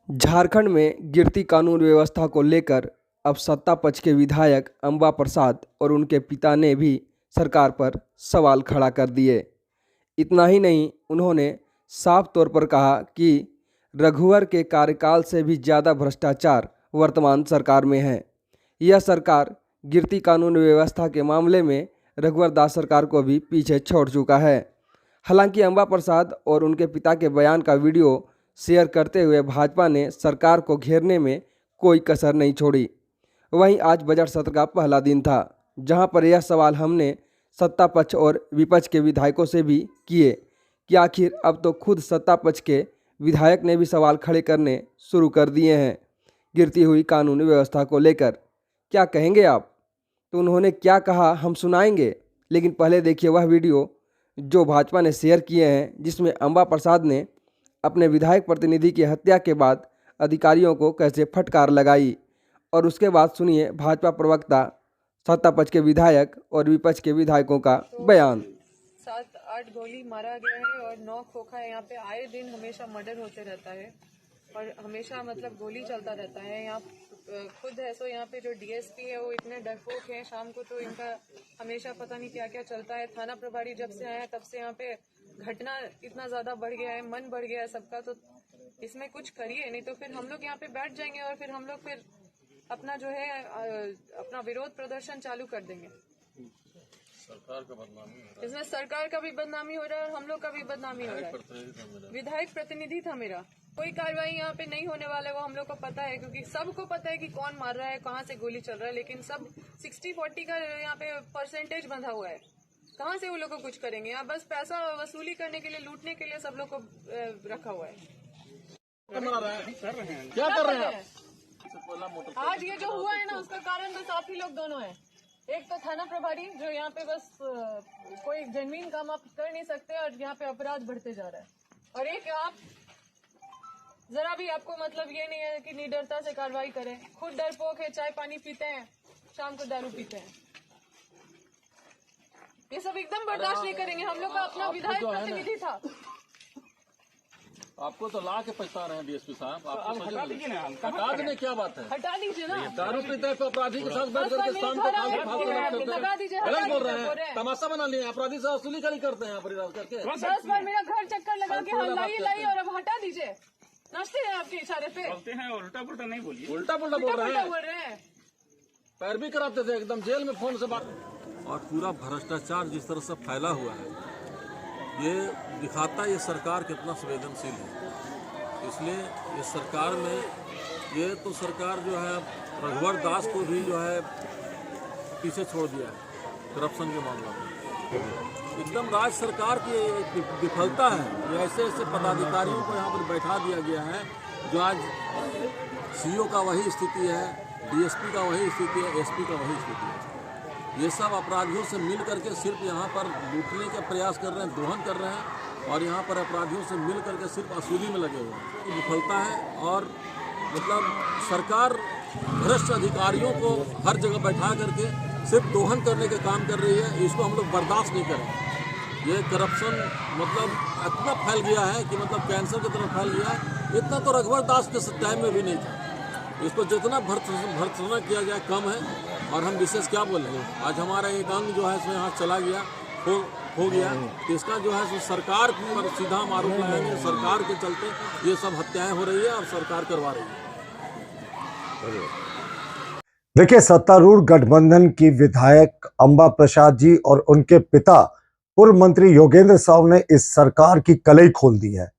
झारखंड में गिरती कानून व्यवस्था को लेकर अब सत्ता पक्ष के विधायक अंबा प्रसाद और उनके पिता ने भी सरकार पर सवाल खड़ा कर दिए। इतना ही नहीं, उन्होंने साफ तौर पर कहा कि रघुवर के कार्यकाल से भी ज़्यादा भ्रष्टाचार वर्तमान सरकार में है। यह सरकार गिरती कानून व्यवस्था के मामले में रघुवर दास सरकार को भी पीछे छोड़ चुका है। हालांकि अंबा प्रसाद और उनके पिता के बयान का वीडियो शेयर करते हुए भाजपा ने सरकार को घेरने में कोई कसर नहीं छोड़ी। वहीं आज बजट सत्र का पहला दिन था, जहां पर यह सवाल हमने सत्ता पक्ष और विपक्ष के विधायकों से भी किए कि आखिर अब तो खुद सत्ता पक्ष के विधायक ने भी सवाल खड़े करने शुरू कर दिए हैं गिरती हुई कानून व्यवस्था को लेकर। क्या कहेंगे आप? तो उन्होंने क्या कहा हम सुनाएंगे, लेकिन पहले देखिए वह वीडियो जो भाजपा ने शेयर किए हैं, जिसमें अंबा प्रसाद ने अपने विधायक प्रतिनिधि की हत्या के बाद अधिकारियों को कैसे फटकार लगाई। और उसके बाद सुनिए भाजपा प्रवक्ता, सत्ता पक्ष के विधायक और विपक्ष के विधायकों का बयान। 7-8 गोली मारा गया है और 9 खोखा है। यहाँ पे आए दिन हमेशा मर्डर होते रहता है और हमेशा मतलब गोली चलता रहता है। यहाँ खुद है सो यहाँ पे जो डीएसपी है वो इतने डरपोक हैं, शाम को तो इनका हमेशा पता नहीं क्या क्या चलता है। थाना प्रभारी जब से आया है तब से यहाँ पे घटना इतना ज्यादा बढ़ गया है, मन बढ़ गया है सबका। तो इसमें कुछ करिए, नहीं तो फिर हम लोग यहाँ पे बैठ जाएंगे और फिर हम लोग फिर अपना जो है अपना विरोध प्रदर्शन चालू कर देंगे। सरकार का बदनामी हो रहा है, इसमें सरकार का भी बदनामी हो रहा है और हम लोग का भी बदनामी हो रहा है। विधायक प्रतिनिधि था मेरा। कोई कार्रवाई यहाँ पे नहीं होने वाला है, वो हम लोग को पता है, क्योंकि सबको पता है कि कौन मार रहा है, कहाँ से गोली चल रहा है। लेकिन सब 60-40 का यहाँ पे परसेंटेज बंधा हुआ है। कहाँ से वो लोग को कुछ करेंगे? यहाँ बस पैसा वसूली करने के लिए, लूटने के लिए सब लोग को रखा हुआ है। क्या कर रहे हैं? आज ये जो हुआ है ना, उसका कारण बस आप ही लोग दोनों हैं। एक तो थाना प्रभारी जो यहाँ पे बस कोई जेन्युइन काम आप कर नहीं सकते और यहाँ पे अपराध बढ़ते जा रहा है, और एक आप जरा भी आपको मतलब ये नहीं है कि निडरता से कार्रवाई करें। खुद डरपोक है, चाय पानी पीते हैं, शाम को दारू पीते हैं। ये सब एकदम बर्दाश्त नहीं करेंगे। हम लोग का अपना विधायक प्रतिनिधि था। आपको तो ला के पछता रहे हैं डीएसपी साहब। आप हटा दीजिए ना। हटा देने क्या बात है? हटा दीजिए ना। दारू पीते हैं तो अपराधी के साथ बैठ करके शाम को लगा दीजिए। गलत बोल रहे हैं, तमाशा बना लिए। अपराधी से वसूली करी करते हैं परिवार करके। 10 बार मेरा घर चक्कर लगा के हम लाई और अब हटा दीजिए। नाचते हैं आपके इशारे पे। बोलते हैं, उल्टा पुल्टा नहीं बोलिए। उल्टा पुल्टा बोल रहे हैं। पैरवी कराते थे एकदम जेल में फोन से बात। और पूरा भ्रष्टाचार जिस तरह से फैला हुआ है, ये दिखाता है ये सरकार कितना संवेदनशील है। इसलिए इस सरकार में ये तो सरकार जो है रघुवर दास को भी जो है पीछे छोड़ दिया है करप्शन के मामले में। एकदम राज्य सरकार की विफलता है। ये ऐसे ऐसे पदाधिकारियों को यहाँ पर बैठा दिया गया है जो आज सीईओ का वही स्थिति है, डीएसपी का वही स्थिति है, एसपी का वही स्थिति है। ये सब अपराधियों से मिल करके सिर्फ यहाँ पर लूटने का प्रयास कर रहे हैं, दोहन कर रहे हैं, और यहाँ पर अपराधियों से मिल करके सिर्फ वसूली में लगे हुए हैं। ये विफलता है और मतलब सरकार भ्रष्ट अधिकारियों को हर जगह बैठा करके सिर्फ दोहन करने के काम कर रही है। इसको हम लोग बर्दाश्त नहीं करेंगे। ये करप्शन मतलब इतना फैल गया है कि मतलब कैंसर की तरह फैल गया है। इतना तो रघुवर दास के टाइम में भी नहीं था। इसको जितना भर्त्सना किया जाए कम है। और हम विशेष क्या बोलेंगे, आज हमारा एक अंग जो है इसमें यहाँ चला गया, हो गया, तो इसका जो है सरकार पर सीधा हम आरोप लगाएंगे। सरकार के चलते ये सब हत्याएं हो रही है और सरकार करवा रही है। देखिए, सत्तारूढ़ गठबंधन की विधायक अंबा प्रसाद जी और उनके पिता पूर्व मंत्री योगेंद्र साहू ने इस सरकार की कलई खोल दी है।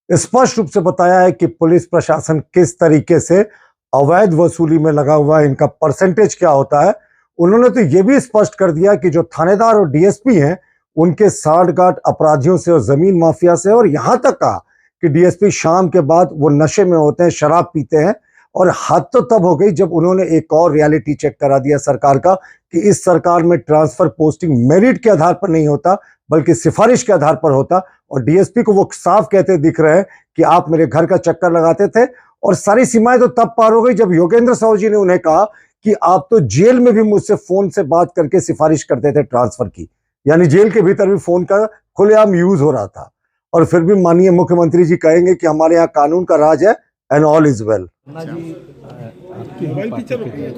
स्पष्ट रूप से बताया है कि पुलिस प्रशासन किस तरीके से अवैध वसूली में लगा हुआ है, इनका परसेंटेज क्या होता है। उन्होंने तो यह भी स्पष्ट कर दिया कि जो थानेदार और डीएसपी हैं उनके साठगांठ अपराधियों से और जमीन माफिया से, और यहां तक कहा कि डीएसपी शाम के बाद वो नशे में होते हैं, शराब पीते हैं। और हद तो तब हो गई जब उन्होंने एक और रियलिटी चेक करा दिया सरकार का कि इस सरकार में ट्रांसफर पोस्टिंग मेरिट के आधार पर नहीं होता बल्कि सिफारिश के आधार पर होता। और डीएसपी को वो साफ कहते दिख रहे हैं कि आप मेरे घर का चक्कर लगाते थे। और सारी सीमाएं तो तब पार हो गई जब योगेंद्र साहू जी ने उन्हें कहा कि आप तो जेल में भी मुझसे फोन से बात करके सिफारिश करते थे ट्रांसफर की, यानी जेल के भीतर भी फोन का खुलेआम यूज हो रहा था। और फिर भी माननीय मुख्यमंत्री जी कहेंगे कि हमारे यहाँ कानून का राज है। and all is well. जी आपकी ही पार्टी के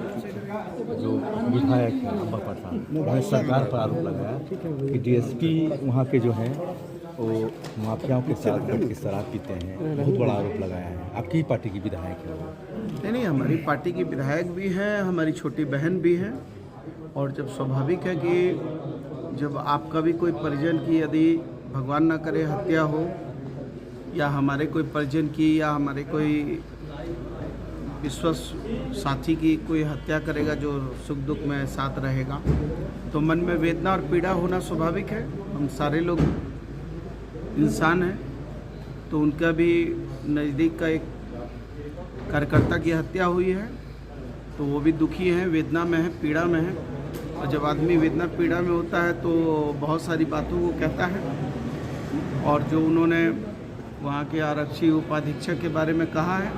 जो विधायक है अम्बा प्रसाद, उन्होंने सरकार पर आरोप लगाया कि डीएसपी वहाँ के जो हैं वो माफियाओं के साथ बैठ के शराब पीते हैं। बहुत बड़ा आरोप लगाया है। आपकी ही पार्टी की विधायक है वो। नहीं, हमारी पार्टी की विधायक भी हैं, हमारी छोटी बहन भी हैं। और जब स्वाभाविक है कि जब आपका भी कोई परिजन की यदि भगवान ना करे हत्या हो, या हमारे कोई परिजन की या हमारे कोई विश्वास साथी की कोई हत्या करेगा जो सुख दुख में साथ रहेगा, तो मन में वेदना और पीड़ा होना स्वाभाविक है। हम सारे लोग इंसान हैं, तो उनका भी नज़दीक का एक कार्यकर्ता की हत्या हुई है, तो वो भी दुखी हैं, वेदना में है, पीड़ा में है। और जब आदमी वेदना पीड़ा में होता है तो बहुत सारी बातों को कहता है। और जो उन्होंने वहाँ के आरक्षी उपाधीक्षक के बारे में कहा है,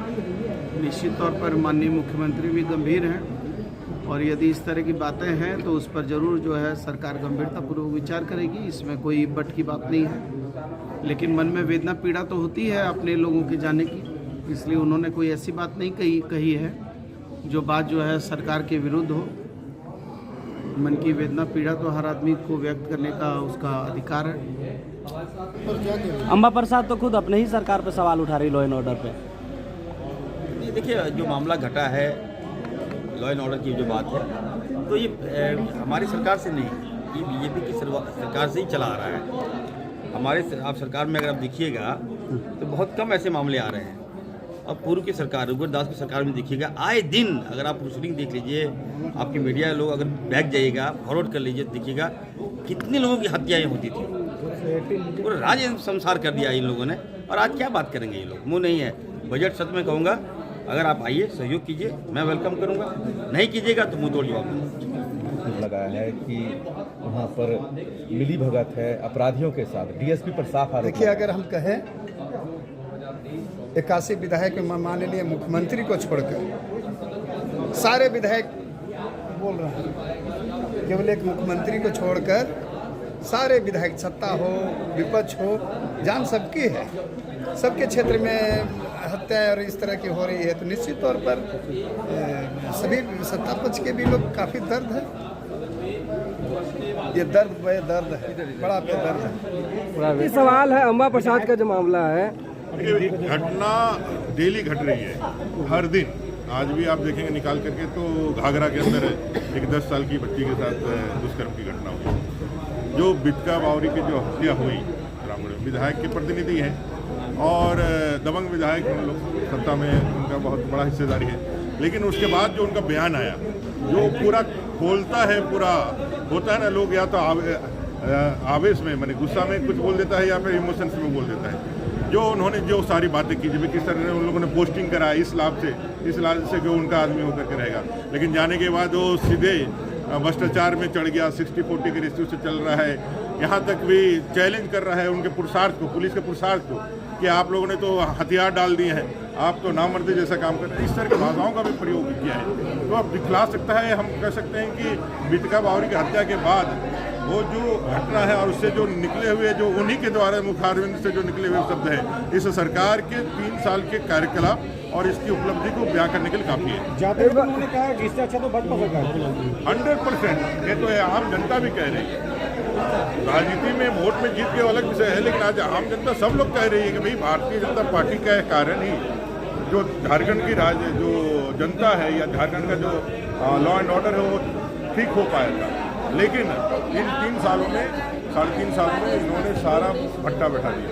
निश्चित तौर पर माननीय मुख्यमंत्री भी गंभीर हैं। और यदि इस तरह की बातें हैं तो उस पर ज़रूर जो है सरकार गंभीरतापूर्वक विचार करेगी। इसमें कोई बट की बात नहीं है, लेकिन मन में वेदना पीड़ा तो होती है अपने लोगों के जाने की। इसलिए उन्होंने कोई ऐसी बात नहीं कही है जो बात जो है सरकार के विरुद्ध हो। मन की वेदना पीड़ा तो हर आदमी को व्यक्त करने का उसका अधिकार है। अम्बा प्रसाद तो खुद अपने ही सरकार पे सवाल उठा रही लॉ एंड ऑर्डर पे। नहीं, देखिए जो मामला घटा है लॉ एंड ऑर्डर की जो बात है, तो ये हमारी सरकार से नहीं, ये बीजेपी की सरकार से ही चला आ रहा है। हमारे आप सरकार में अगर आप देखिएगा तो बहुत कम ऐसे मामले आ रहे हैं। अब पूर्व की सरकार, रघुवर दास की सरकार में देखिएगा, आए दिन अगर आप प्रोसीडिंग देख लीजिए, आपके मीडिया लोग अगर बैक जाइएगा, फॉरवर्ड कर लीजिए, देखिएगा कितने लोगों की हत्याएँ होती थी। पूरा राज्य संसार कर दिया इन लोगों ने। और आज क्या बात करेंगे ये लोग, मुँह नहीं है। बजट सत्र में कहूँगा, अगर आप आइए सहयोग कीजिए, मैं वेलकम करूँगा। नहीं कीजिएगा तो मुँह तोड़ जवाब दूँगा। लगाया है कि वहाँ पर मिली भगत है अपराधियों के साथ, डीएसपी पर साफ आरोप। देखिए, अगर हम कहें 81 विधायक में माननीय मुख्यमंत्री को छोड़कर सारे विधायक बोल रहे हैं, केवल एक मुख्यमंत्री को छोड़कर सारे विधायक, सत्ता हो विपक्ष हो, जान सबकी है। सबके क्षेत्र में हत्या और इस तरह की हो रही है, तो निश्चित तौर पर सभी सत्ता पक्ष के भी लोग काफ़ी दर्द है। ये दर्द बेदर्द है, बड़ा बेदर्द है। ये सवाल है अम्बा प्रसाद का जो मामला है, घटना डेली घट रही है हर दिन। आज भी आप देखेंगे निकाल करके तो घाघरा के अंदर एक 10 साल की बच्ची के साथ दुष्कर्म की घटना हुई। जो बितका बावरी की जो हत्या हुई, रामगढ़ विधायक के प्रतिनिधि हैं और दबंग विधायक हम लोग सत्ता में, उनका बहुत बड़ा हिस्सेदारी है। लेकिन उसके बाद जो उनका बयान आया, जो पूरा खोलता है, पूरा होता है ना, लोग या तो आवेश में, मैंने गुस्सा में कुछ बोल देता है या फिर इमोशंस में बोल देता है। जो उन्होंने जो सारी बातें की, जब किस तरह उन लोगों ने पोस्टिंग करा, इस लाभ से जो उनका आदमी होकर के रहेगा, लेकिन जाने के बाद वो सीधे भ्रष्टाचार में चढ़ गया। 60-40 के रेशियो से चल रहा है। यहाँ तक भी चैलेंज कर रहा है उनके पुरुषार्थ को, पुलिस के पुरुषार्थ को, कि आप लोगों ने तो हथियार डाल दिए हैं, आप तो नामर्दी जैसा काम कर रहे हैं। इस तरह की भाषाओं का भी प्रयोग किया है। तो अब दिखला सकता है, हम कह सकते हैं कि बितका बावरी की हत्या के बाद वो जो घटना है और उससे जो निकले हुए, जो उन्हीं के द्वारा मुखारविंद से जो निकले हुए शब्द है, इस सरकार के 3 साल के कार्यकलाप और इसकी उपलब्धि को बयां करने के लिए काफ़ी है। उन्होंने कहा कि इससे अच्छा तो भाजपा सरकार 100%। ये तो आम जनता भी कह रही है। राजनीति में वोट में जीत के अलग विषय है, लेकिन आज आम जनता सब लोग कह रही है कि भाई भारतीय जनता पार्टी का कारण ही जो झारखंड की जो जनता है या झारखंड का जो लॉ एंड ऑर्डर है वो ठीक हो पाया था। लेकिन इन 3 सालों में, 3.5 सालों में इन्होंने सारा भट्टा बैठा दिया।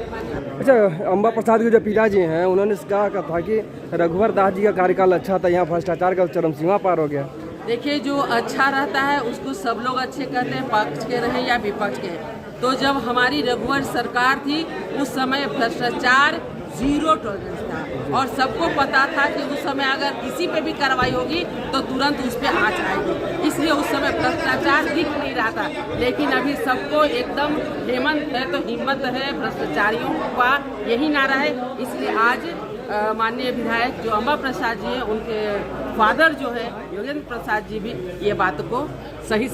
अच्छा, अम्बा प्रसाद के जो पिताजी हैं, उन्होंने कहा था कि रघुवर दास जी का कार्यकाल अच्छा था, यहाँ भ्रष्टाचार का चरम सीमा पार हो गया। देखिए, जो अच्छा रहता है उसको सब लोग अच्छे कहते हैं, पक्ष के रहें या विपक्ष के। तो जब हमारी रघुवर सरकार थी उस समय भ्रष्टाचार 0 टॉलरेंस था और सबको पता था कि उस समय अगर किसी पे भी कार्रवाई होगी तो तुरंत उस पर आँच आएगी। इसलिए उस समय भ्रष्टाचार दिख नहीं रहा था। लेकिन अभी सबको एकदम हेमंत है तो हिम्मत है, भ्रष्टाचारियों का यही नारा है। इसलिए आज माननीय विधायक जो अम्बा प्रसाद जी हैं, उनके फादर जो है योगेंद्र प्रसाद जी भी ये बात को सही